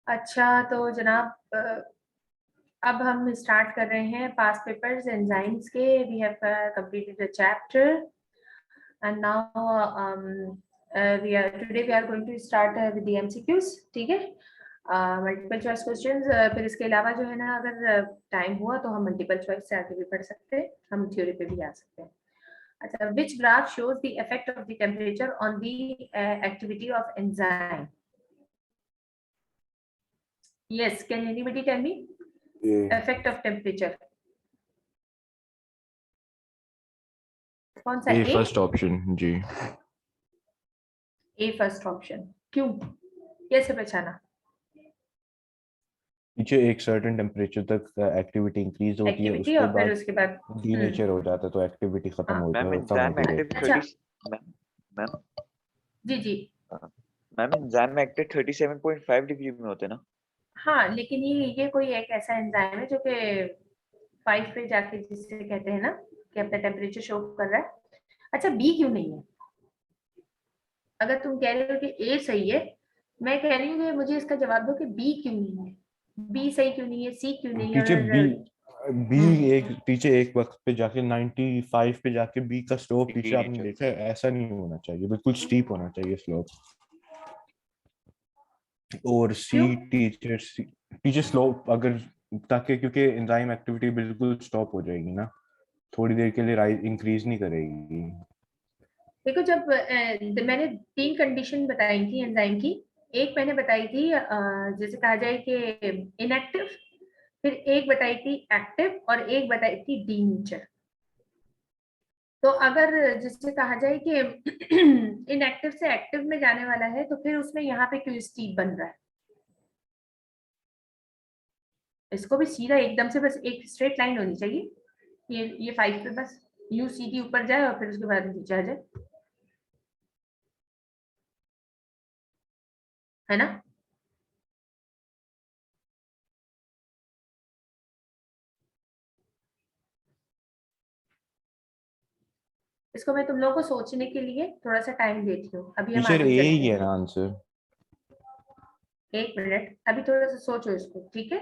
अच्छा तो जनाब अब हम स्टार्ट कर रहे हैं पास पेपर्स एंजाइम्स के। We have completed the chapter and now we are going to start with the MCQs। ठीक है, मल्टीपल चॉइस क्वेश्चंस। फिर इसके अलावा जो है ना, अगर टाइम हुआ तो हम मल्टीपल चॉइस से आगे भी पढ़ सकते हैं, हम थ्योरी पे भी आ सकते हैं। अच्छा, which graph shows the effect of the temperature on the activity of enzyme? Yes, can anybody tell me effect of temperature? कौन सा? ए फर्स्ट ऑप्शन जी। ए फर्स्ट ऑप्शन। क्यों, कैसे पहचाना? नीचे एक सर्टेन टेम्परेचर तक एक्टिविटी इंक्रीज होती है, एक्टिविटी उसके और फिर बाद उसके बाद डीनेचर हो जाता है, तो एक्टिविटी खत्म हाँ। हो मैम कम एंजाइम होती एक्टिव जाती है। अच्छा, 30 मैम जी जी। मैम एंजाइम एक्टिव 37.5 डिग्री में होते हैं ना? हाँ, लेकिन ये कोई एक ऐसा एंजाइम है जो कि 5 पे जाके, जिसे कहते हैं ना कि अपना टेम्परेचर शो कर रहा है। अच्छा, बी क्यों नहीं है? अगर तुम कह रहे हो कि ए सही है, मैं कह रही हूँ कि मुझे इसका जवाब दो कि बी क्यों नहीं है। बी सही क्यों नहीं है, सी क्यों नहीं है? पीछे बी और बी एक पीछे एक वक्त पे जाके 95 पे जाके बी का स्लोप पीछे आपने डीनेचर देखा है, ऐसा नहीं होना चाहिए, बिल्कुल स्टीप होना चाहिए स्लोप। और क्यों? टीचर स्लोप अगर, ताकि क्योंकि एंजाइम एक्टिविटी बिल्कुल स्टॉप हो जाएगी ना, थोड़ी देर के लिए राइज इंक्रीज नहीं करेगी। देखो, जब मैंने 3 कंडीशन बताई थी एंजाइम की। एक मैंने बताई थी जैसे कहा जाए कि इनएक्टिव, फिर एक बताई थी एक्टिव और एक बताई थी डीनेचर। तो अगर जिससे कहा जाए कि इनएक्टिव से एक्टिव में जाने वाला है, तो फिर उसमें यहाँ पे क्यों स्टीप बन रहा है? इसको भी सीधा एकदम से बस एक स्ट्रेट लाइन होनी चाहिए। ये 5 पे बस यू सीधी ऊपर जाए और फिर उसके बाद नीचे आ जाए, है ना? इसको मैं तुम लोगों को सोचने के लिए थोड़ा सा टाइम देती हूँ। अभी हम टीचर आगे ए चलते ही है हैं। ना आंसर? 1 मिनट, अभी थोड़ा सा सोचो इसको, ठीक है?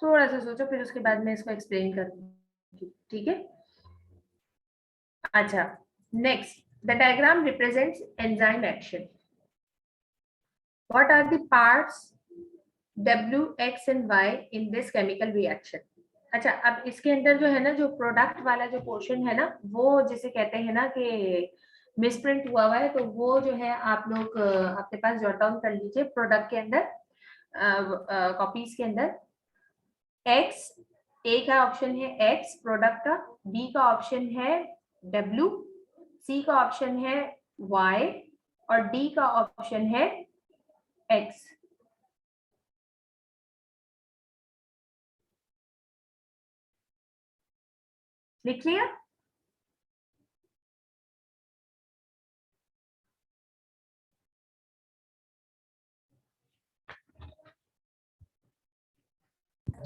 थोड़ा सा सोचो, फिर उसके बाद मैं इसको एक्सप्लेन करूंगी, ठीक है? अच्छा, next, the diagram represents enzyme action. What are the parts W, X and Y in this chemical reaction? अच्छा, अब इसके अंदर जो है ना, जो प्रोडक्ट वाला जो पोर्शन है ना, वो जिसे कहते हैं ना कि मिसप्रिंट हुआ है, तो वो जो है आप लोग अपने पास जॉट डाउन कर लीजिए प्रोडक्ट के अंदर, कॉपीज के अंदर। एक्स, ए का ऑप्शन है एक्स प्रोडक्ट का, बी का ऑप्शन है डब्ल्यू, सी का ऑप्शन है वाई और डी का ऑप्शन है एक्स। लिख लिया?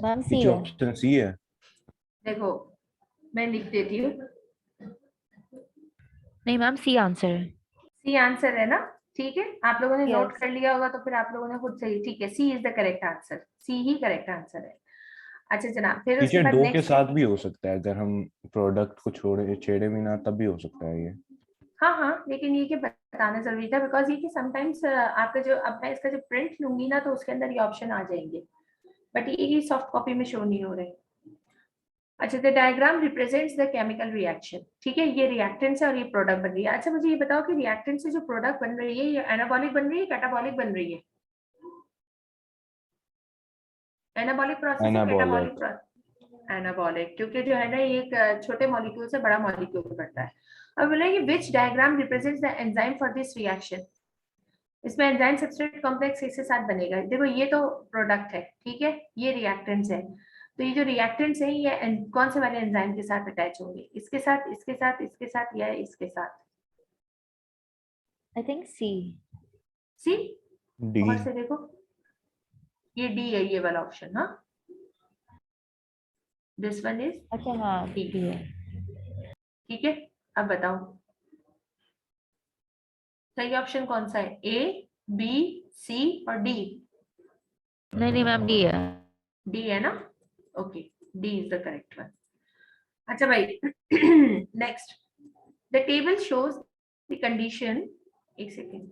मैम सी टीचर है। ऑप्शन सी है। देखो, मैं लिख देती हूँ। नहीं मैम, सी आंसर है। सी आंसर है ना? ठीक है, आप लोगों ने नोट यस। कर लिया होगा तो फिर आप लोगों ने खुद सही, ठीक है, C is the correct answer, C ही करेक्ट आंसर है। अच्छा जनाब, फिर उसके टीचर बाद दो के नेक्स्ट है। साथ भी हो सकता है, अगर हम प्रोडक्ट को छोड़े छेड़े भी ना, तब भी हो सकता है ये। हाँ हाँ, लेकिन ये कि बताना जरूरी था, बिकॉज ये कि समटाइम्स आपका जो, अब मैं इसका जो प्रिंट लूंगी ना, तो उसके अंदर ये ऑप्शन आ जाएंगे, बट ये सॉफ्ट कॉपी में शो नहीं हो रहे। अच्छा, the diagram represents the chemical reaction. ठीक है, ये रिएक्टेंट है और ये प्रोडक्ट बन रही है। अच्छा, मुझे ये बताओ कि रिएक्टेंट से जो प्रोडक्ट बन रही है, ये एनाबॉलिक बन रही है, कैटाबॉलिक बन रही है? एनाबॉलिक प्रोसेस है, कैटाबॉलिक एनाबॉलिक। प्रोसेस? एनाबॉलिक, क्योंकि जो है ना, ये एक छोटे मॉलिक्यूल से बड़ा मॉलिक्यूल बनता है। अब बोले कि which diagram represents the enzyme for this reaction? इसमें एंजाइम सबस्ट्रेट कॉम्प्लेक्स इसके साथ बनेगा। देखो, ये तो प्रोडक्ट है, ठीक है, ये रिएक्टेंट्स है, तो ये जो रिएक्टेंट्स हैं, ये कौन से वाले एंजाइम के साथ अटैच होंगे? इसके साथ, इसके साथ, इसके साथ या इसके साथ? I think C. C? D. और से देखो, ये डी है, ये वाला ऑप्शन। हाँ, दिस वन इज अच्छा हाँ, डी। डी है। ठीक है, अब बताओ सही ऑप्शन कौन सा है? ए, बी, सी और डी? नहीं मैम डी है। डी है ना? Okay, D is the correct one. अच्छा भाई, next, the table shows the condition, एक सेकेंड,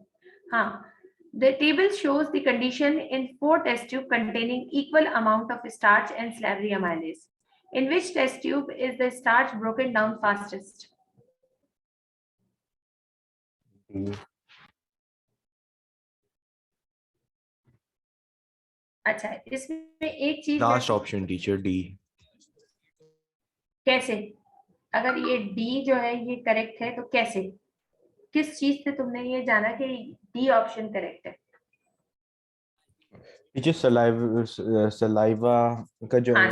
हाँ, the table shows the condition in 4 test tube containing equal amount of starch and salivary amylase. In which test tube is the starch broken down fastest? अच्छा, इसमें एक चीज है, last option teacher D. कैसे? अगर ये D जो है ये करेक्ट है तो कैसे, किस चीज से तुमने ये जाना कि डी ऑप्शन करेक्ट है? टीचर सलाइवा का जो हाँ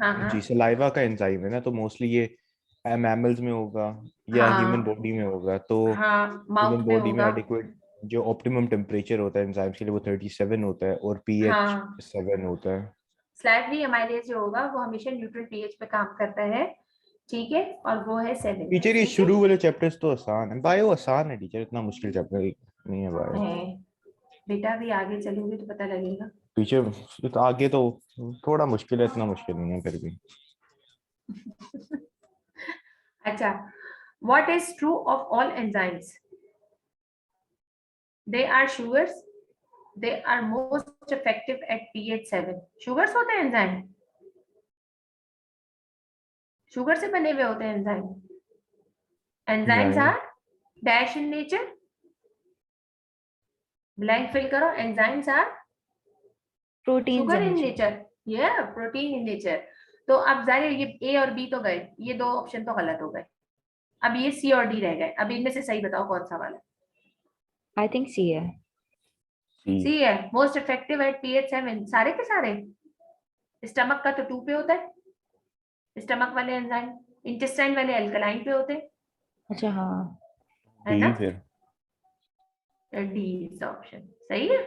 हाँ जी सलाइवा का एंजाइम है ना, तो मोस्टली ये मैमल्स में होगा या हाँ ह्यूमन बॉडी में होगा। तो हाँ, माउथ ह्यूमन में बॉडी में होगा। एडिक्वेट जो ऑप्टिमम टेम्परेचर होता है एंजाइम्स के लिए वो 37 होता है और पीएच हाँ, 7 होता है। स्लाइवरी अमाइलेज जो होगा वो हमेशा न्यूट्रल पीएच पे काम करता है, ठीक है, और वो है 7। टीचर ये शुरू वाले चैप्टर्स तो आसान है, बायो आसान है टीचर, इतना मुश्किल चैप्टर नहीं है बायो। बेटा भी आगे चलोगे तो पता लगेगा। टीचर तो आगे तो थोड़ा मुश्किल है, इतना मुश्किल नहीं है फिर भी। अच्छा, what is true of all enzymes? They are sugars. They are most effective at pH 7. Sugars होते हैं एंजाइम, शुगर से बने हुए होते हैं एंजाइम। एंजाइम्स नहीं। Are dash in nature, blank fill करो, enzymes are protein sugar in nature, ये प्रोटीन इन नेचर। तो अब जाहिर है ये ए और बी तो गए, ये दो ऑप्शन तो गलत हो गए, अब ये सी और डी रह गए। अब इनमें से सही बताओ कौन सा वाला? आई थिंक सी है। सी है, मोस्ट इफेक्टिव एट पीएच 7। सारे के सारे, स्टमक का तो 2 पे होता है, स्टमक वाले एंजाइम, इंटेस्टाइन वाले अल्कलाइन पे होते हैं, अच्छा हाँ। है ना? फिर डी इज ऑप्शन सही है।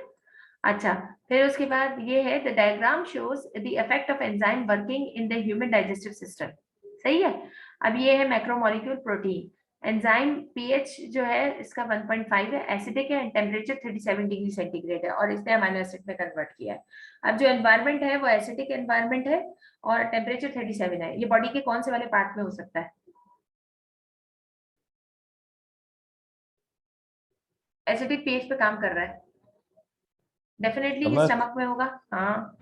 अच्छा, फिर उसके बाद ये है, the diagram shows the effect of enzyme working in the human digestive system, सही है। अब ये है मैक्रोमोलिक्यूल प्रोटीन, एंजाइम पीएच जो है इसका 1.5 है, एसिडिक है, टेम्परेचर 37 डिग्री सेंटीग्रेड है, और इसने अमीनो एसिड में कन्वर्ट किया है। अब जो एनवायरनमेंट है वो एसिडिक एनवायरनमेंट है और टेम्परेचर 37 है। ये बॉडी के कौन से वाले पार्ट में हो सकता है? एसिडिक पीएच पे काम कर रहा है, डेफिनेटली ये स्टमक में होगा। हाँ,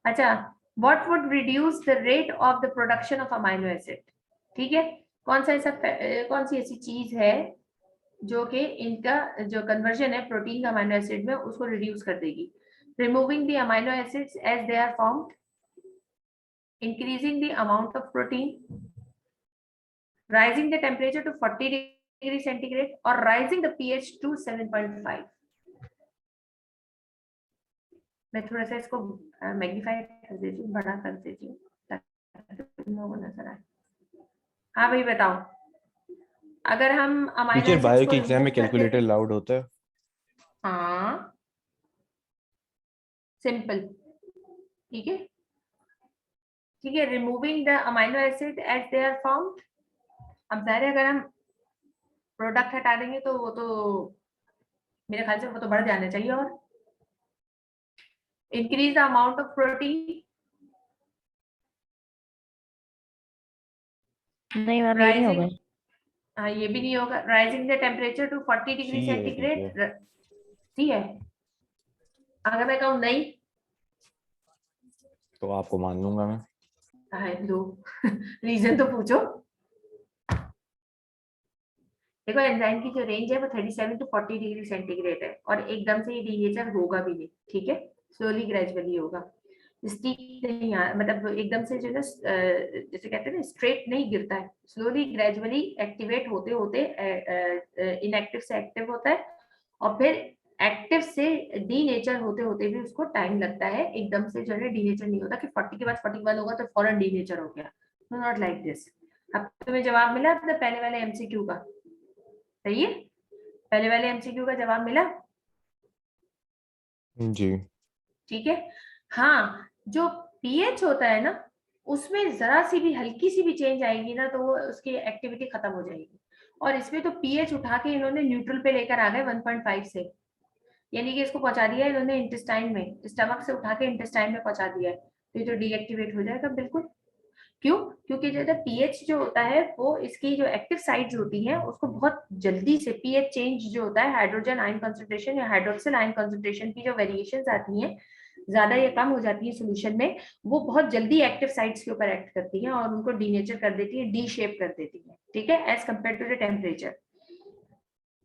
अच्छा, what would reduce the rate of the production of amino acid? ठीक है, कौन सी ऐसी चीज है जो कि इनका जो कन्वर्जन है प्रोटीन का अमाइनो एसिड में उसको रिड्यूस कर देगी? Removing the amino acids as they are formed, increasing the amount of protein, rising the temperature to 40 degree centigrade, और राइजिंग द पीएच टू 7.5। मैं थोड़ा सा इसको मैग्नीफाई कर देती हूँ, बड़ा कर देती हूँ ताकि तुम लोगों को नजर आए। हाँ भाई बताओ, अगर हम अमाइनो टीचर बायो एसिड्स को के एग्जाम में remove करके, कैलकुलेटर अलाउड होता है? हाँ सिंपल, ठीक है, ठीक है, removing the amino acid as they are formed. अब जाहिर है अगर हम प्रोडक्ट हटा देंगे तो वो तो मेरे ख्याल से वो तो बढ़ जाना चाहिए। और increase the amount of protein, नहीं मैम ये नहीं होगा। हाँ ये भी नहीं होगा। Rising the temperature to 40 degree C है सेंटीग्रेड, टीचर। ठीक है। अगर मैं कहूँ नहीं, तो आपको मान लूंगा मैं। दो रीजन तो पूछो। देखो एंजाइम की जो रेंज है वो 37 टू 40 डिग्री सेंटीग्रेड है, और एकदम से ये डीनेचर होगा भी नहीं, ठीक है, स्लोली ग्रेजुअली होगा, स्टीक नहीं मतलब एकदम से जो है जैसे कहते हैं ना स्ट्रेट नहीं गिरता है, स्लोली ग्रेजुअली एक्टिवेट होते होते इनएक्टिव से एक्टिव होता है, और फिर एक्टिव से डीनेचर होते होते भी उसको टाइम लगता है। एकदम से जो है डीनेचर नहीं होता कि 40 के बाद 41 होगा तो फौरन डीनेचर हो गया, नॉट लाइक दिस। अब तुम्हें जवाब मिला अपने पहले वाले एमसीक्यू का, सही है, पहले वाले एमसीक्यू का जवाब मिला जी ठीक है। हाँ, जो पीएच होता है ना उसमें जरा सी भी हल्की सी भी चेंज आएगी ना तो वो उसकी एक्टिविटी खत्म हो जाएगी, और इसमें तो पीएच उठा के इन्होंने न्यूट्रल पे लेकर आ गए 1.5 से, यानी कि इसको पहुंचा दिया है इन्होंने इंटेस्टाइन में, स्टमक से उठा के इंटेस्टाइन में पहुंचा दिया है, तो ये तो डीएक्टिवेट हो जाएगा बिल्कुल। क्यों? क्योंकि जो पीएच जो होता है वो इसकी जो एक्टिव साइट्स होती हैं उसको बहुत जल्दी से, पीएच चेंज जो होता है, हाइड्रोजन आयन कंसंट्रेशन या हाइड्रोक्सिल आयन कंसंट्रेशन की जो वेरिएशंस आती हैं, ज्यादा या कम हो जाती है सोल्यूशन में, वो बहुत जल्दी एक्टिव साइट्स के ऊपर एक्ट करती है और उनको डीनेचर कर देती है, डी शेप कर देती है, ठीक है, as compare to the temperature.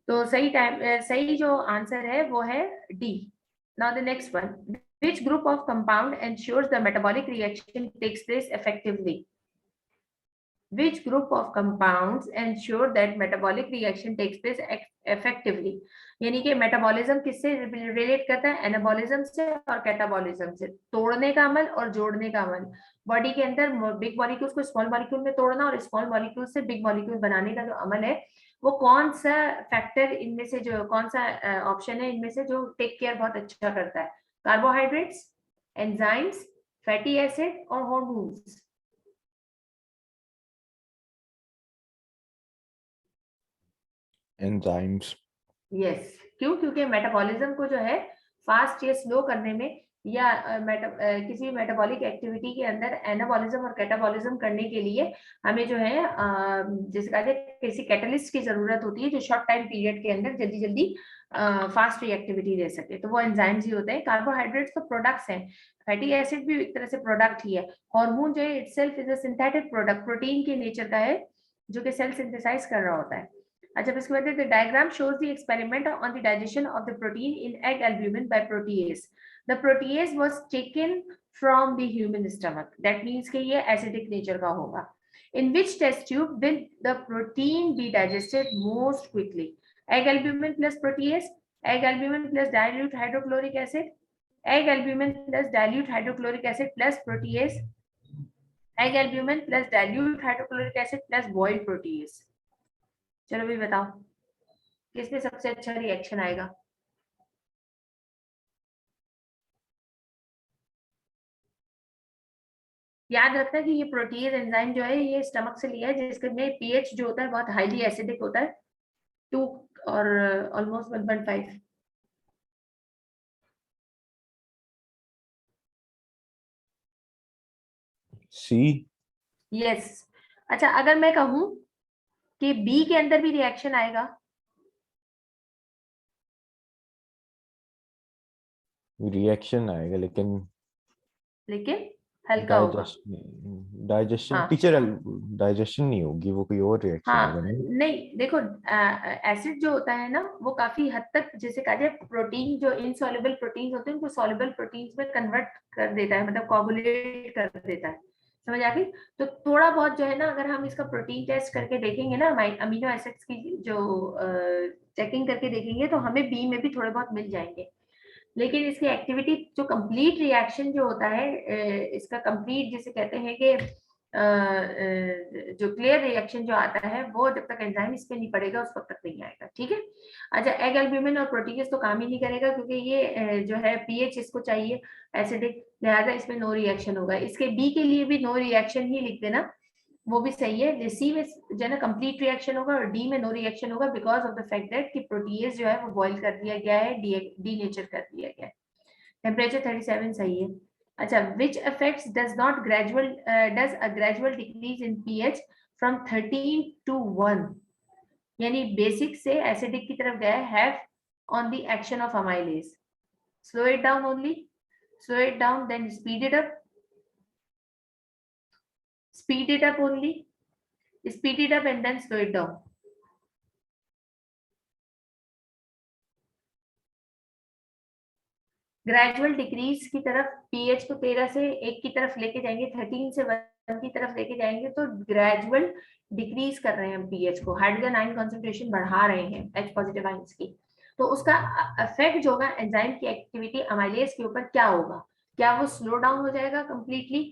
तो सही जो आंसर है वो है D. Now the next one, which group of compound ensures the metabolic reaction takes place effectively? Which group of compounds ensure that metabolic reaction takes place effectively? यानी कि metabolism किससे relate करता है? एनाबॉलिज्म से और कैटाबॉलिज्म से, तोड़ने का अमल और जोड़ने का अमल। बॉडी के अंदर बिग मॉलिक्यूल्स को स्मॉल मॉलिक्यूल में तोड़ना और स्मॉल मॉलिक्यूल से बिग मॉलिक्यूल बनाने का जो अमल है, वो कौन सा फैक्टर इनमें से, जो कौन सा ऑप्शन है इनमें से जो टेक केयर बहुत अच्छा करता है? कार्बोहाइड्रेट्स, एंजाइम्स, फैटी एसिड और हार्मोन्स? एंजाइम्स। यस, क्यों? क्योंकि मेटाबॉलिज्म को जो है फास्ट या स्लो करने में, या किसी मेटाबॉलिक एक्टिविटी के अंदर एनाबॉलिज्म और कैटाबॉलिज्म करने के लिए हमें जो है जैसे कहा जाए किसी कैटलिस्ट की जरूरत होती है जो शॉर्ट टाइम पीरियड के अंदर जल्दी जल्दी फास्ट रिएक्टिविटी दे सके, तो वो एंजाइम्स ही होते हैं। कार्बोहाइड्रेट्स तो प्रोडक्ट्स हैं, फैटी एसिड भी एक तरह से प्रोडक्ट ही है। हार्मोन जो है itself is a synthetic product, protein के नेचर का है जो कि सेल सिंथेसाइज कर रहा होता है। अच्छा, इसके बाद the diagram shows the experiment on the digestion of the protein in egg albumin by protease. The protease was taken from the human stomach, that means कि ये एसिडिक नेचर का होगा। In which test tube will the protein be digested most quickly? Egg albumin plus protease, egg albumin plus dilute hydrochloric acid, egg albumin plus dilute hydrochloric acid plus protease, egg albumin plus dilute hydrochloric acid plus boiled protease. चलो भी बताओ किसमें सबसे अच्छा reaction आएगा? याद रखना कि ये प्रोटीज एंजाइम जो है ये स्टमक से लिया है, जिसके में पीएच जो होता है बहुत हाईली एसिडिक होता है, 2 और ऑलमोस्ट 1.5। सी। यस। अच्छा, अगर मैं कहूं कि बी के अंदर भी रिएक्शन आएगा? रिएक्शन आएगा लेकिन हल्का होगा। डाइजेशन हाँ टीचर, डाइजेशन नहीं होगी, वो कोई और रिएक्शन होगा। हाँ, नहीं, नहीं देखो, एसिड जो होता है ना वो काफी हद तक, जैसे कहा जाए प्रोटीन जो इनसॉल्युबल प्रोटीन्स होते हैं उनको सॉल्युबल प्रोटीन्स में कन्वर्ट कर देता है, मतलब कोगुलेट कर देता है, समझ आ गई? तो थोड़ा बहुत जो है ना, अगर हम इसका प्रोटीन टेस्ट करके देखेंगे ना, अमीनो एसिड्स की जो चेकिंग करके देखेंगे, तो हमें बी में भी थोड़े बहुत मिल जाएंगे। लेकिन इसकी एक्टिविटी जो कंप्लीट रिएक्शन जो होता है, इसका कंप्लीट जिसे कहते हैं कि जो क्लियर रिएक्शन जो आता है, वो जब तक एंजाइम इस पे नहीं पड़ेगा उस वक्त तक नहीं आएगा, ठीक है? अच्छा, एग एल्ब्यूमिन और प्रोटीज तो काम ही नहीं करेगा क्योंकि ये जो है पीएच इसको चाहिए एसिडिक, लिहाजा इसमें नो रिएक्शन होगा। इसके बी के लिए भी नो रिएक्शन ही लिख देना, वो भी सही है। सी में जो है ना कंप्लीट रिएक्शन होगा और डी में नो रिएक्शन होगा because of the fact that कि प्रोटीज जो है वो बॉइल कर दिया गया है, डी नेचर कर दिया गया है। टेम्परेचर 37 सही है। अच्छा, which effects does a gradual decrease in pH from 13 to 1, यानी बेसिक से एसिडिक की तरफ गया है, have on the action of amylase? Slow it down only, slow it down, then speed it up, speed it up only, speed it up and then slow it down. Gradual decrease की तरफ pH को 13 से 1 की तरफ लेके जाएंगे, 13 से 1 की तरफ लेके जाएंगे, तो ग्रेजुअल डिक्रीज कर रहे हैं हम पीएच को, हाइड्रोजन आयन कंसंट्रेशन बढ़ा रहे हैं H पॉजिटिव आयंस की। तो उसका इफेक्ट जो होगा एंजाइम की एक्टिविटी अमाइलेज के ऊपर क्या होगा? क्या वो स्लो डाउन हो जाएगा कंप्लीटली?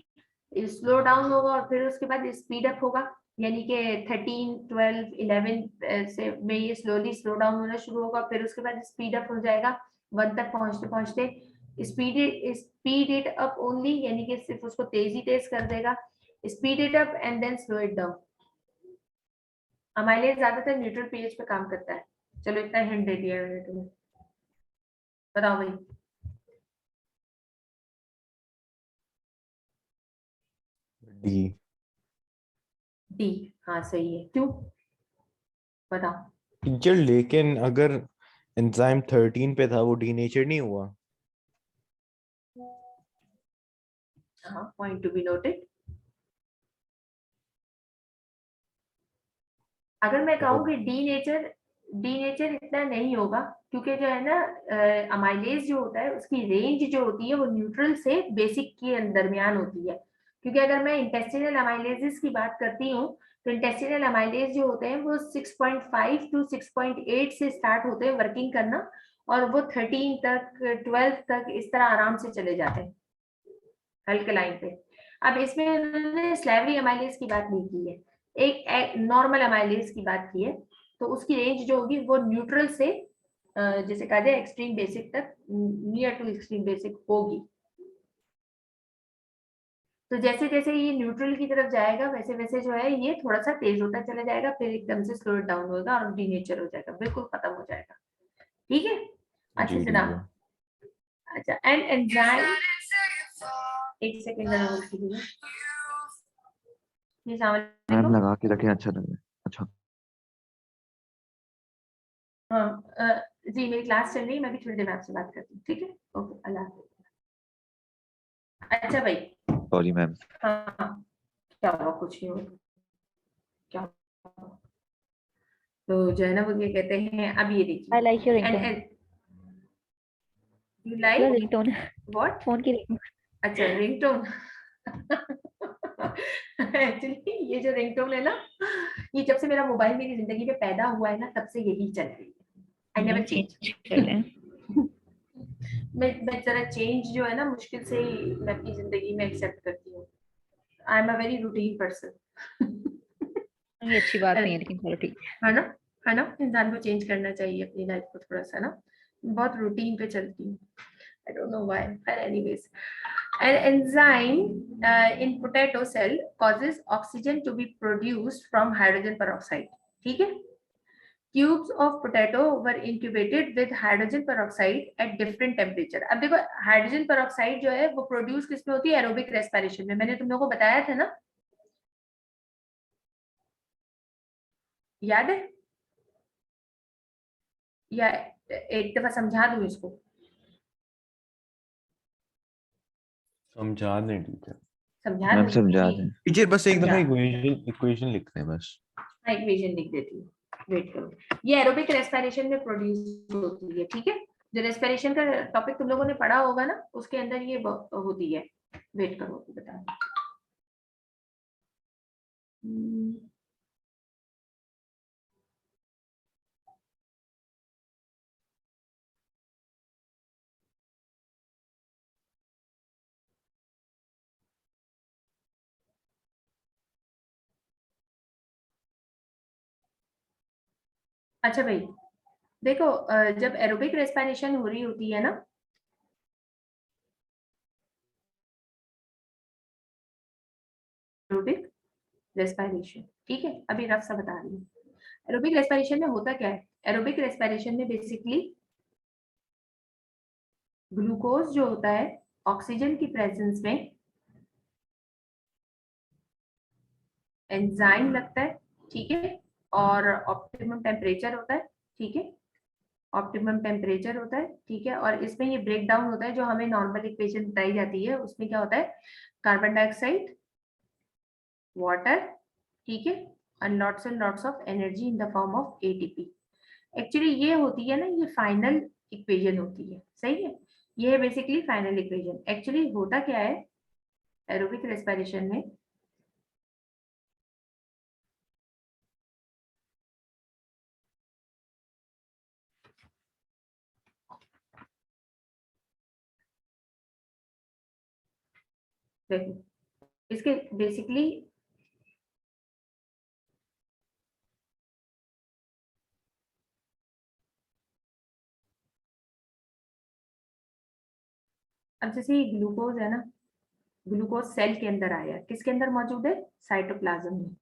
स्लो डाउन होगा और फिर उसके बाद स्पीड अप होगा, यानी कि 13, 12, 11 से में ये स्लोली स्लो डाउन होना शुरू होगा, फिर उसके बाद स्पीड अप हो जाएगा 1 तक पहुंचते पहुंचते। स्पीड इट अप ओनली, यानी कि सिर्फ उसको तेजी तेज कर देगा, speed it up and then slow it down. Amylase ज्यादातर न्यूट्रल पीएच पे काम करता है। चलो इतना हिंट दे दिया मैंने तुम्हें। बताओ भाई। डी। डी। हाँ सही है, क्यों बताओ। टीचर लेकिन अगर एंजाइम 13 पे था वो डीनेचर नहीं हुआ? हाँ, पॉइंट टू बी नोटेड। अगर मैं कहूँ कि डी नेचर इतना नहीं होगा, क्योंकि जो है ना अमाइलेज जो होता है उसकी रेंज जो होती है वो न्यूट्रल से बेसिक के दरमियान होती है। क्योंकि अगर मैं इंटेस्टिनल अमाइलेजेस की बात करती हूँ तो इंटेस्टिनल अमाइलेज जो होते हैं वो 6.5 टू 6.8 से स्टार्ट होते हैं वर्किंग करना, और वो 13 तक 12 तक इस तरह आराम से चले जाते हैं अल्कलाइन पे। अब इसमें उन्होंने स्लैवरी अमाइलेज की बात नहीं की है, एक नॉर्मल अमाइलेज की बात की है। तो उसकी रेंज जो होगी वो न्यूट्रल से जैसे कहा जाए एक्सट्रीम बेसिक तक, नियर टू एक्सट्रीम बेसिक होगी। तो जैसे जैसे ये न्यूट्रल की तरफ जाएगा वैसे वैसे जो है ये थोड़ा सा तेज होता चला जाएगा, फिर एकदम से स्लो डाउन होगा और डीनेचर हो जाएगा, बिल्कुल खत्म हो जाएगा। ठीक है, अच्छे जी से ना। टीचर। अच्छा, एंड एंजाइम, एक सेकंड जरा कीजिए। जी मैम सलाम। लगा के रखे, अच्छा लग रहा है। अच्छा। हाँ जी मेरी क्लास चल रही है, मैं भी थोड़ी देर में आपसे बात करती हूँ, ठीक है, ओके, अल्लाह हाफिज। अच्छा भाई। Sorry ma'am. हाँ, क्या हुआ, कुछ नहीं हुआ, क्या हुआ? तो जो है ना वो ये कहते हैं, अब ये I like your देखिए, and ringtone. And you Your like ringtone. What? Phone की ringtone. अच्छा, रिंगटोन। एक्चुअली ये जो रिंगटोन है ना, ये जब से मेरा मोबाइल मेरी जिंदगी में पैदा हुआ है ना तब से यही चल रही है। आई नेवर चेंज कर चेंज। लें. मैं जरा चेंज जो है ना मुश्किल से ही मैं अपनी जिंदगी में एक्सेप्ट करती हूँ। I am a very routine person. ये अच्छी बात नहीं है लेकिन चलो ठीक है ना, है ना, इंसान को चेंज करना चाहिए अपनी लाइफ को थोड़ा सा ना। बहुत रूटीन पे चलती हूँ, I don't know why, but anyways. An enzyme in potato cell causes oxygen to be produced from hydrogen peroxide. ठीक है, cubes of potato were incubated with hydrogen peroxide at different temperature. अब देखो hydrogen peroxide जो है वो produce किसमें होती है, एरोबिक रेस्पिरेशन में। मैंने तुम लोगों को बताया था ना, याद है? या एक दफा समझा दूं इसको? समझा दें टीचर। समझा मैम दूं समझा कि दें। टीचर बस एक दफा समझा, इक्वेशन लिखते हैं बस। हाँ इक्वेशन लिख देती हूँ, वेट करो। ये एरोबिक रेस्पिरेशन में प्रोड्यूस होती है, ठीक है। जो रेस्पिरेशन का टॉपिक तुम लोगों ने पढ़ा होगा ना उसके अंदर ये होती है। वेट करो बता। अच्छा भाई, देखो जब एरोबिक रेस्पिरेशन हो रही होती है ना, एरोबिक रेस्पिरेशन, ठीक है, अभी रफ सा बता रही हूँ। एरोबिक रेस्पिरेशन में होता क्या है, एरोबिक रेस्पिरेशन में बेसिकली ग्लूकोज जो होता है ऑक्सीजन की प्रेजेंस में एंजाइम लगता है, ठीक है, और ऑप्टिमम टेम्परेचर होता है, ठीक है, ऑप्टिमम टेम्परेचर होता है, ठीक है, और इसमें ये ब्रेक डाउन होता है जो हमें नॉर्मल इक्वेशन बताई जाती है, उसमें क्या होता है, कार्बन डाइऑक्साइड, वाटर, ठीक है, and lots of energy in the form of ATP. Actually ये होती है ना, ये फाइनल इक्वेशन होती है, सही है, ये है बेसिकली फाइनल इक्वेशन। एक्चुअली होता क्या है एरोबिक रेस्पिरेशन में, देखो इसके बेसिकली अब जैसे ये ग्लूकोज है ना, ग्लूकोज सेल के अंदर आया, किसके अंदर मौजूद है, साइटोप्लाज्म में,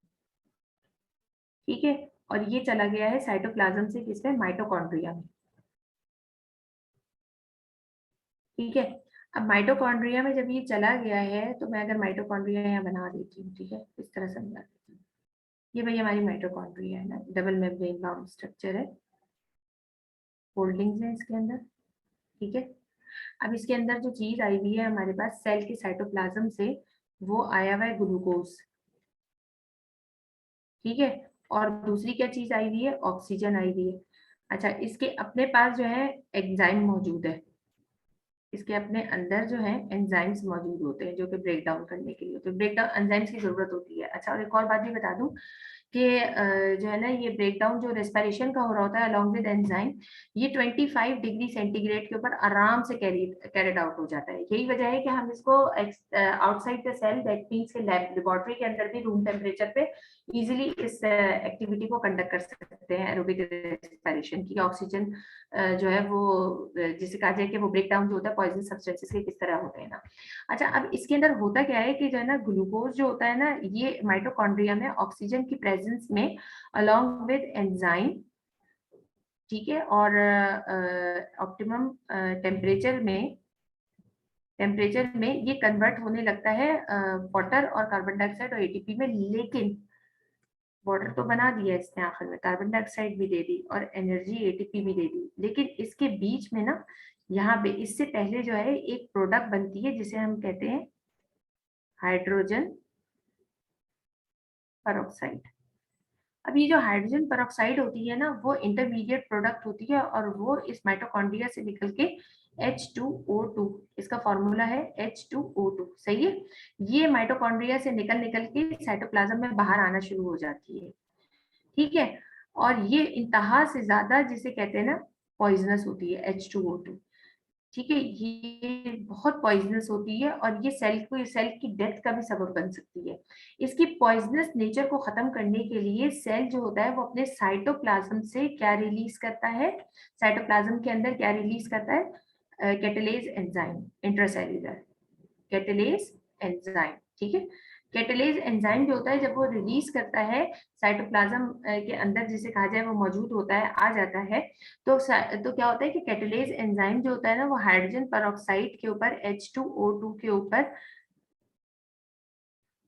ठीक है, और ये चला गया है साइटोप्लाज्म से किसमें, माइटोकॉन्ड्रिया में। ठीक है। अब माइटोकॉन्ड्रिया में जब ये चला गया है तो मैं अगर माइटोकॉन्ड्रिया यहाँ बना देती हूँ, ठीक है, इस तरह समझा देती हूँ। ये भाई हमारी माइटोकॉन्ड्रिया है ना, डबल मेम्ब्रेन बाउंड स्ट्रक्चर है, फोल्डिंग्स है इसके अंदर, ठीक है। अब इसके अंदर जो चीज आई हुई है हमारे पास सेल के साइटोप्लाज्म से, वो आया हुआ है ग्लूकोज, ठीक है। और दूसरी क्या चीज आई हुई है, ऑक्सीजन आई हुई है। अच्छा, इसके अपने पास जो है एंजाइम मौजूद है, इसके अपने अंदर जो है एंजाइम्स मौजूद होते हैं जो कि ब्रेक डाउन करने के लिए, तो ब्रेक डाउन एंजाइम्स की जरूरत होती है। अच्छा, और एक और बात भी बता दूं कि जो है ना ये ब्रेकडाउन जो रेस्पिरेशन का हो रहा होता है अलोंग विद एंजाइम, ये 25 डिग्री सेंटीग्रेड के ऊपर आराम से कैरिड आउट हो जाता है। यही वजह है कि हम इसको outside the cell, that means के लेबोरेटरी के अंदर भी रूम टेम्परेचर पे इजीली इस एक्टिविटी को कंडक्ट कर सकते हैं, एरोबिक रेस्पिरेशन की। ऑक्सीजन जो है वो जिसे कहा जाए कि वो ब्रेकडाउन जो होता है पॉइजन सब्सटेंसेस के किस तरह होते हैं ना। अच्छा, अब इसके अंदर होता क्या है कि जो है ना ग्लूकोज जो होता है ना, ये माइटोकॉन्ड्रिया में ऑक्सीजन की प्रेजेंस में अलोंग विद एंजाइम, ठीक है, और ऑप्टिमम टेम्परेचर में ये कन्वर्ट होने लगता है वाटर और कार्बन डाइऑक्साइड और एटीपी में। लेकिन वाटर तो बना दिया इसने आखिर में, कार्बन डाइऑक्साइड भी दे दी और एनर्जी एटीपी भी दे दी, लेकिन इसके बीच में ना यहाँ पे इससे पहले जो है एक प्रोडक्ट बनती है जिसे हम कहते हैं हाइड्रोजन पेरोक्साइड। अब ये जो हाइड्रोजन पेरोक्साइड होती है ना, वो इंटरमीडिएट प्रोडक्ट होती है और वो इस माइटोकॉन्ड्रिया से निकल के H2O2, इसका फॉर्मूला है H2O2, सही है। ये माइटोकॉन्ड्रिया से निकल निकल के साइटोप्लाज्म में बाहर आना शुरू हो जाती है, ठीक है। और ये इंतहा से ज्यादा जिसे कहते हैं ना पॉइजनस होती है H2O2, ठीक है। ये बहुत पॉइजनस होती है और ये सेल की डेथ का भी सबब बन सकती है। इसकी पॉइजनस नेचर को खत्म करने के लिए सेल जो होता है वो अपने साइटोप्लाज्म से क्या रिलीज करता है, साइटोप्लाज्म के अंदर क्या रिलीज करता है, catalase enzyme, intracellular catalase enzyme, ठीक है। कैटालेज एंजाइम जो होता है जब वो रिलीज करता है साइटोप्लाज्म के अंदर, जिसे कहा जाए वो मौजूद होता है, आ जाता है, तो क्या होता है कि कैटालेज एंजाइम जो होता है ना वो हाइड्रोजन पेरोक्साइड के ऊपर H2O2 के ऊपर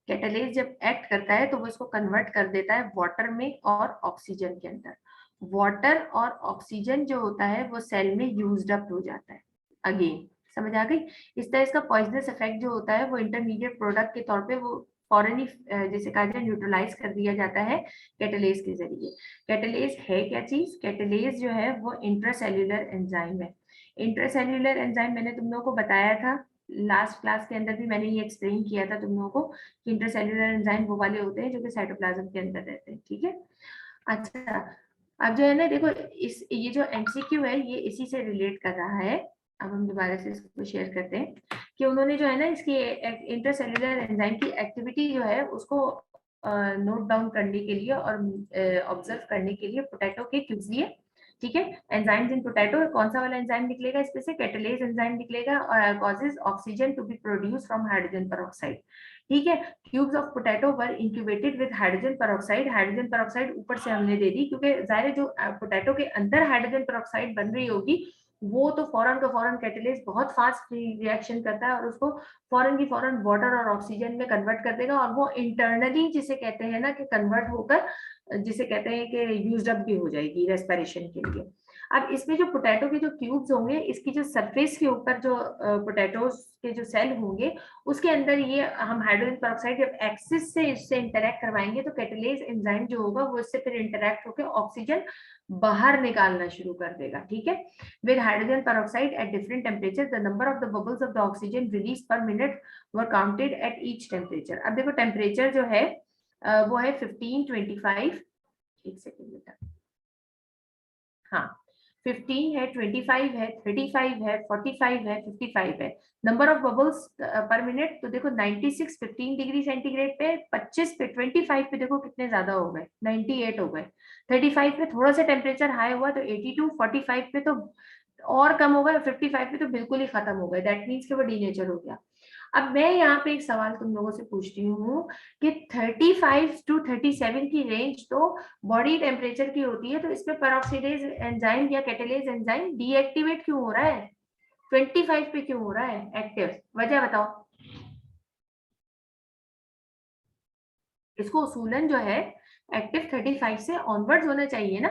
कैटालेज जब एक्ट करता है तो वो इसको कन्वर्ट कर देता है वाटर में और ऑक्सीजन के अंदर। वाटर और ऑक्सीजन जो होता है वो सेल में यूज्ड अप हो जाता है। अगेन समझ आ गई। इस तरह इसका पॉइजनस इफेक्ट जो होता है वो इंटरमीडिएट प्रोडक्ट के तौर पे वो फॉरन ही जैसे कहा जाए न्यूट्रलाइज कर दिया जाता है कैटालेज के जरिए। कैटालेज है क्या चीज, कैटालेज जो है वो इंट्रासेल्युलर एंजाइम है। इंट्रासेल्युलर एंजाइम मैंने तुम लोगों को बताया था लास्ट क्लास के अंदर भी, मैंने ये एक्सप्लेन किया था तुम लोगों को कि इंटरसेल्युलर एंजाइम वो वाले होते हैं जो कि साइटोप्लाज्म के अंदर रहते हैं, ठीक है। अच्छा, अब जो है ना देखो इस ये जो एमसीक्यू है ये इसी से रिलेट कर रहा है। अब हम दोबारा से इसको शेयर करते हैं कि उन्होंने जो है ना इसकी इंटरसेल्युलर एंजाइम की एक्टिविटी जो है उसको नोट डाउन करने के लिए और ऑब्जर्व करने के लिए पोटैटो के क्यूब्स लिए, ठीक है। एंजाइम्स इन पोटैटो, कौन सा वाला एंजाइम निकलेगा इसमें से, कैटालेज एंजाइम निकलेगा और causes oxygen to be produce from hydrogen peroxide, ठीक है। Cubes of potato were incubated with hydrogen peroxide. Hydrogen peroxide ऊपर से हमने दे दी क्योंकि जाहिर जो पोटैटो के अंदर हाइड्रोजन पेरोक्साइड बन रही होगी वो तो फौरन का फौरन कैटालेज बहुत फास्ट रिएक्शन करता है और उसको फौरन की फौरन वाटर और ऑक्सीजन में कन्वर्ट कर देगा और वो इंटरनली जिसे कहते हैं ना कि कन्वर्ट होकर जिसे कहते हैं कि यूज्ड अप भी हो जाएगी रेस्पिरेशन के लिए। अब इसमें जो पोटैटो के जो क्यूब्स होंगे, इसकी जो सरफेस के ऊपर जो पोटैटोज के जो सेल होंगे उसके अंदर ये हम हाइड्रोजन पेरोक्साइड जब एक्सिस से इससे इंटरेक्ट करवाएंगे तो कैटालेज एंजाइम जो होगा वो इससे फिर इंटरेक्ट होकर ऑक्सीजन बाहर निकालना शुरू कर देगा, ठीक है। With hydrogen peroxide at different temperature the number of the bubbles of the oxygen release पर minute were counted at each temperature. अब देखो टेम्परेचर जो है वो है 15, 25, एक सेकेंड बेटा, हाँ 15 है, 25 है, 35 है, 45 है, 55 है। नंबर ऑफ बबल्स पर मिनट तो देखो 96 15 डिग्री सेंटीग्रेड पे, 25 पे, 25 पे देखो कितने ज्यादा हो गए, 98 हो गए। 35 पे थोड़ा सा टेम्परेचर हाई हुआ तो 82, 45 पे तो और कम हो गया, 55 पे तो बिल्कुल ही खत्म हो गए, दैट मीन्स कि वो डीनेचर हो गया। अब मैं यहाँ पे एक सवाल तुम लोगों से पूछती हूँ कि 35 to 37 की रेंज तो बॉडी टेम्परेचर की होती है, तो इसमें पेरोक्सीडेज एंजाइम या कैटालेज एंजाइम डीएक्टिवेट क्यों हो रहा है? 25 पे क्यों हो रहा है एक्टिव, वजह बताओ। इसको उसूलन जो है एक्टिव 35 से ऑनवर्ड्स होना चाहिए ना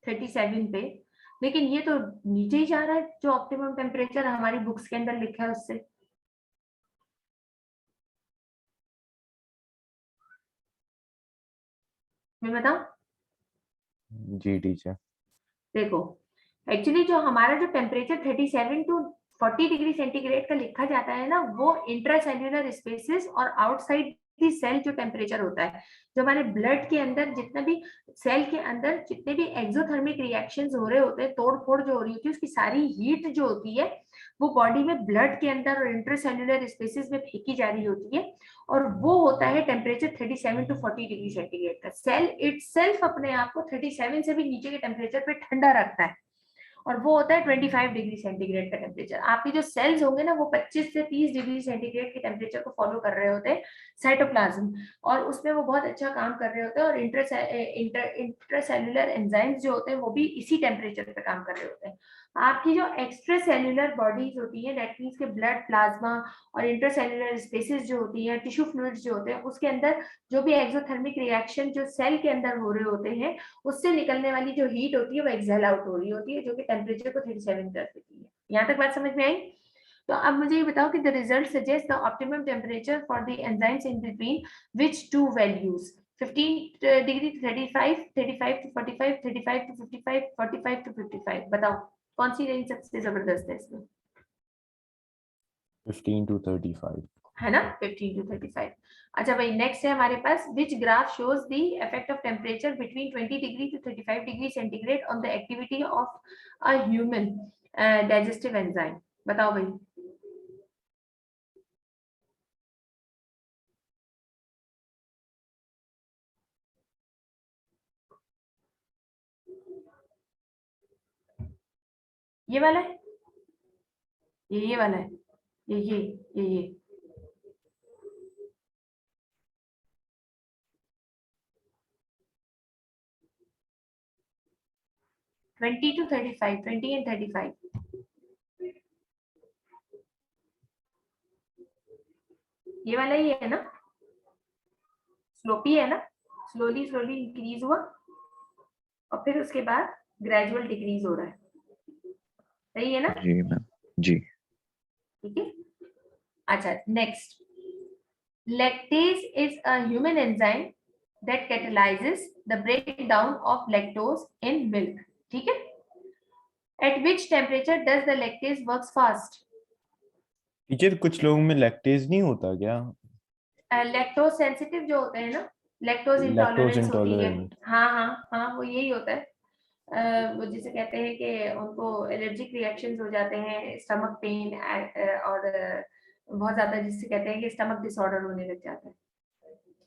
37 पे, लेकिन ये तो नीचे ही जा रहा है जो ऑप्टिमम टेम्परेचर हमारी बुक्स के अंदर लिखा है उससे। मैं बताऊं, जी टीचर। देखो एक्चुअली जो हमारा जो टेम्परेचर 37 टू 40 डिग्री सेंटीग्रेड का लिखा जाता है ना, वो इंट्रासेल्युलर स्पेसिस और आउटसाइड दी सेल जो टेम्परेचर होता है, जो हमारे ब्लड के अंदर जितना भी सेल के अंदर जितने भी एक्सोथर्मिक रिएक्शंस हो रहे होते हैं, तोड़ फोड़ जो हो रही होती है, उसकी सारी हीट जो होती है वो बॉडी में ब्लड के अंदर और इंट्रासेल्युलर स्पेसिस में फेंकी जा रही होती है, और वो होता है टेम्परेचर 37 टू 40 डिग्री सेंटीग्रेड का। सेल इटसेल्फ अपने आप को 37 से भी नीचे के टेम्परेचर पे ठंडा रखता है, और वो होता है 25 डिग्री सेंटीग्रेड का टेम्परेचर। आपके जो सेल्स होंगे ना वो 25 से 30 डिग्री सेंटीग्रेड के टेम्परेचर को फॉलो कर रहे होते हैं, साइटोप्लाज्म, और उसमें वो बहुत अच्छा काम कर रहे होते हैं, और इंट्रासेल्युलर एंजाइम्स जो होते हैं वो भी इसी टेम्परेचर पे काम कर रहे होते हैं। आपकी जो एक्स्ट्रा सेल्युलर बॉडीज होती है, दैट मींस के ब्लड प्लाज्मा और इंट्रासेल्युलर स्पेसिस जो होती है, टिश्यू फ्लूइड्स जो होते हैं, उसके अंदर जो भी एक्सोथर्मिक रिएक्शन जो सेल के अंदर हो रहे होते हैं, उससे निकलने वाली जो हीट होती है वो एक्सहेल आउट हो रही होती है, जो कि टेम्परेचर को 37 कर देती है। यहाँ तक बात समझ में आई? तो अब मुझे ये बताओ कि the result suggest the optimum temperature for the enzymes in between which two values, 15 degree 35, 35 to 45, 35 to 55, 45 to 55। बताओ कौन सी रेंज सबसे जबरदस्त है इसमें? 15 to 35। है ना, 15 टू 35। अच्छा भाई, नेक्स्ट है हमारे पास which graph shows the effect of temperature between 20 degree to 35 degree centigrade on the activity of a human digestive enzyme. बताओ भाई। ये वाला है, ये वाला है, ये 20 to 35, 20 and 35। ये वाला ही है ना, स्लोपी है ना, स्लोली स्लोली इंक्रीज हुआ और फिर उसके बाद ग्रेजुअल डिक्रीज हो रहा है, सही है ना? जी मैम जी। ठीक है। अच्छा next, lactase is a human enzyme that catalyzes the breakdown of lactose in milk। ठीक है। At which temperature does the lactase works fast? Teacher कुछ लोगों में लैक्टेज नहीं होता क्या? लैक्टोज सेंसिटिव जो होते हैं ना, लैक्टोज लैक्टोज इंटॉलरेंस होती है। इंटॉलरेंट। हाँ हाँ हाँ, वो यही होता है। वो जिसे कहते हैं कि उनको एलर्जिक रिएक्शंस हो जाते हैं, स्टमक पेन और बहुत ज्यादा, जिससे कहते हैं कि स्टमक डिसऑर्डर होने लग जाता है।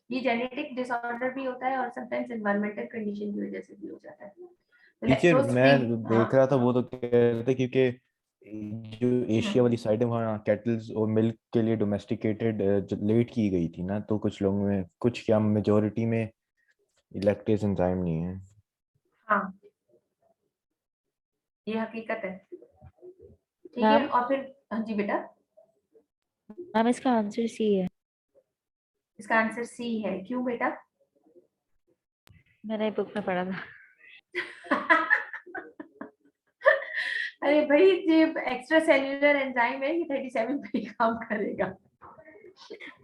ये जेनेटिक डिसऑर्डर भी होता है और समटाइम्स एनवायरमेंटल कंडीशन की वजह से भी हो जाता है। तो टीचर लैक्टोज मैं फ्री, देख रहा था वो तो कह रहे थे क्योंकि जो एशिया वाली साइड है वहाँ कैटल्स और मिल्क के लिए डोमेस्टिकेटेड लेट की गई थी ना, तो कुछ लोगों में, कुछ क्या मेजोरिटी में लैक्टेज एंजाइम नहीं है। हाँ ये हकीकत है। ठीक है, मैम और फिर हाँ जी बेटा, मैम इसका आंसर सी है। इसका आंसर सी है, क्यों बेटा? मैंने बुक में पढ़ा था। अरे भाई, ये एक्स्ट्रा सेल्यूलर एंजाइम है, ये 37 पे ही काम करेगा।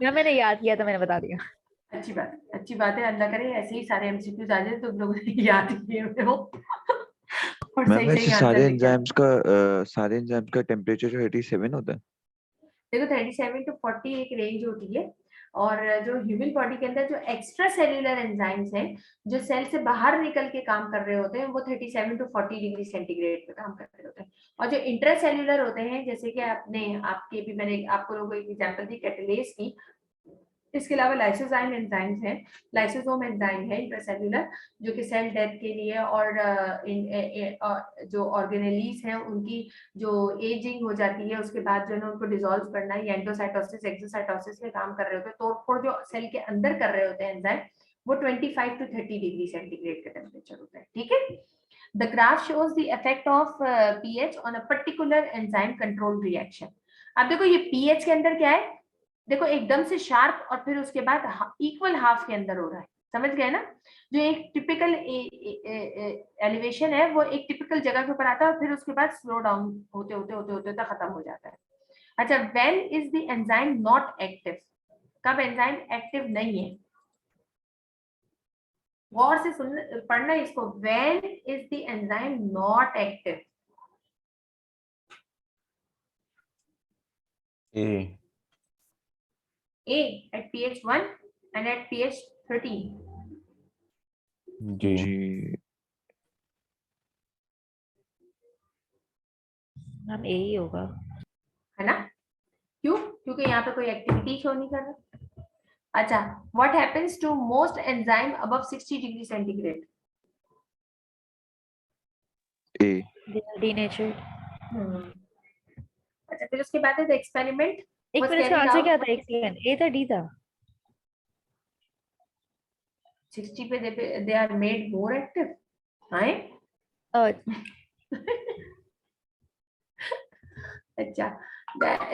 मैम मैंने याद किया था, मैंने बता दिया। अच्छी बात है, अल्लाह करे ऐसे ही सारे एमसीक्यूज आ जाए तो लोग याद किए हुए हो और मैम सही वैसे सही आंसर लिखे। सारे एंजाइम्स का टेम्परेचर 37 होता है। देखो 37 टू 40 एक रेंज होती है, और जो ह्यूमन बॉडी के अंदर जो एक्स्ट्रा सेल्यूलर एंजाइम्स हैं, जो सेल से बाहर निकल के काम कर रहे होते हैं, वो 37 टू 40 डिग्री सेंटीग्रेड पे काम कर रहे होते हैं। और जो इंट्रा सेल्यूलर होते हैं, जैसे कि आपके भी मैंने आपको लोगों को एक एग्जांपल दी कैटलेज की, इसके अलावा लाइसोजाइम एंजाइम्स हैं, लाइसोसोम एंजाइम है इंट्रासेल्युलर, जो कि सेल डेथ के लिए और जो ऑर्गेनेलीज हैं उनकी जो एजिंग हो जाती है उसके बाद जो है ना उनको डिसॉल्व करना है, एंडोसाइटोसिस एक्सोसाइटोसिस में काम कर रहे होते हैं, तोड़फोड़ जो सेल के अंदर कर रहे होते हैं एंजाइम, वो 25 to 30 डिग्री सेंटीग्रेड का टेम्परेचर होता है, ठीक है। The graph shows the effect of pH on a particular enzyme control reaction. अब देखो ये pH के अंदर क्या है, देखो एकदम से शार्प और फिर उसके बाद इक्वल हाफ के अंदर हो रहा है, समझ गए ना। जो एक टिपिकल एलिवेशन है वो एक टिपिकल जगह के ऊपर आता है और फिर उसके बाद स्लो डाउन होते होते होते होते होते खत्म हो जाता है। अच्छा, when is the enzyme not active, कब एंजाइम एक्टिव नहीं है, गौर से सुन पढ़ना इसको। When is the enzyme not active? A at pH 1 and at pH 13. जी जी मैम ए ही होगा। है ना, क्यों? क्योंकि यहाँ पे कोई एक्टिविटी शो नहीं कर रहा। अच्छा, what happens to most enzyme above 60 degree centigrade? A They are denatured। अच्छा, फिर उसके बाद है the experiment एक was मिनट, इसका carried आंसर out क्या था? एक सेकंड, ए था डी था? 60 पे they are made more active, हैं? अच्छा,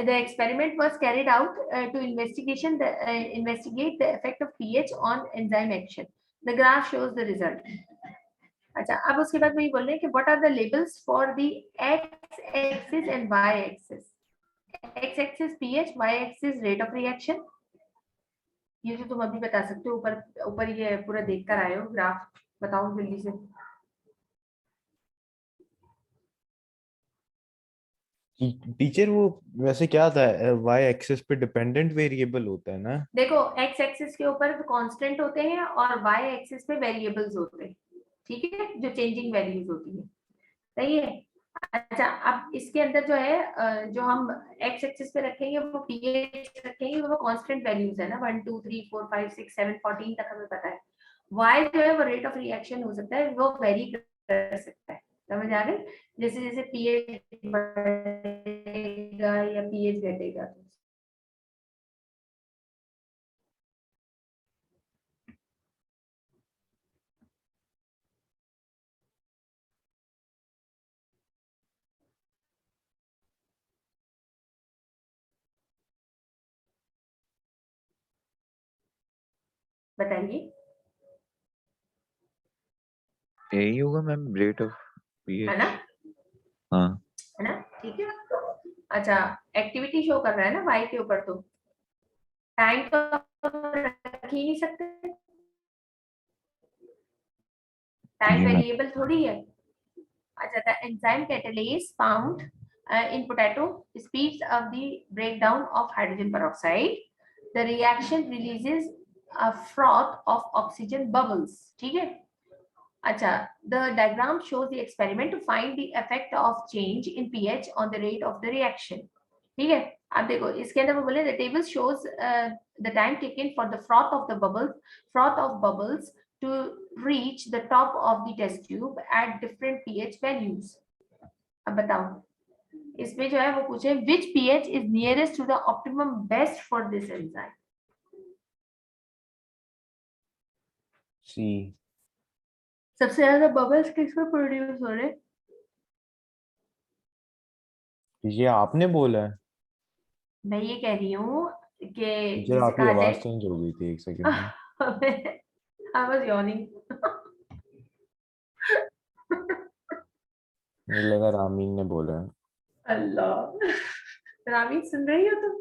the experiment was carried out to investigate the effect of pH on enzyme action. The graph shows the result. अच्छा, अब उसके बाद वही बोल रहे हैं कि what are the labels for the x axis and y axis? x axis pH, y axis rate of reaction. ये तो तुम अभी बता सकते हो, ऊपर ऊपर ये पूरा देख कर आए हो ग्राफ, बताओ जल्दी से। टीचर वो वैसे क्या था, वाई एक्सिस पे डिपेंडेंट वेरिएबल होता है ना? देखो, x एक्सिस के ऊपर कांस्टेंट होते हैं और y एक्सिस पे वेरिएबल्स होते हैं, ठीक है, जो चेंजिंग वैल्यूज होती है, सही है। अच्छा, अब इसके अंदर जो है जो हम x एक्सिस पे रखेंगे वो pH रखेंगे, वो कांस्टेंट वैल्यूज है ना, 1 2 3 4 5 6 7 14 तक हमें पता है। y जो है वो रेट ऑफ रिएक्शन हो सकता है, वो वेरी कर सकता है, समझ आ गई। जैसे जैसे pH बढ़ेगा या pH घटेगा। बताइए, यही होगा मैम, रेट ऑफ है पीएच। ना, हाँ है ना, ठीक है। अच्छा, एक्टिविटी शो कर रहा है ना वाई के ऊपर, तो टाइम तो रख ही नहीं सकते, टाइम जी मैम। वेरिएबल थोड़ी है। अच्छा, the enzyme catalase found in potato speeds up the breakdown of hydrogen peroxide. The reaction releases a froth of oxygen bubbles, ठीक है। अच्छा, the diagram shows the experiment to find the effect of change in pH on the rate of the reaction, ठीक है। अब देखो इसके अंदर वो बोले the table shows the time taken for the froth of bubbles to reach the top of the test tube at different pH values. अब बताओ इसमें जो है वो पूछे which pH is nearest to the optimum best for this enzyme. सी। सबसे ज्यादा bubbles किसमें प्रोड्यूस हो रहे? ये आपने बोला है? मैं ये कह रही हूँ कि टीचर जिसे आपकी कहा आवाज जाए चेंज हो गई थी, एक सेकंड में। I was yawning. मुझे लगा रामीन ने बोला है। अल्लाह, रामीन सुन रही हो तुम?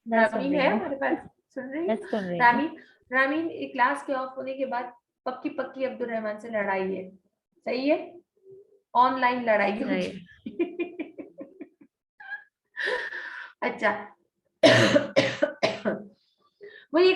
मैं सुन रामीन रही है हूँ। हमारे पास, सुन रही मैं है? सुन रही हूँ। रामीन, रामीन क्लास के ऑफ होने के बाद पक्की पक्की अब्दुल रहमान से लड़ाई है, सही है, ऑनलाइन लड़ाई सही। होगी। अच्छा, वो ये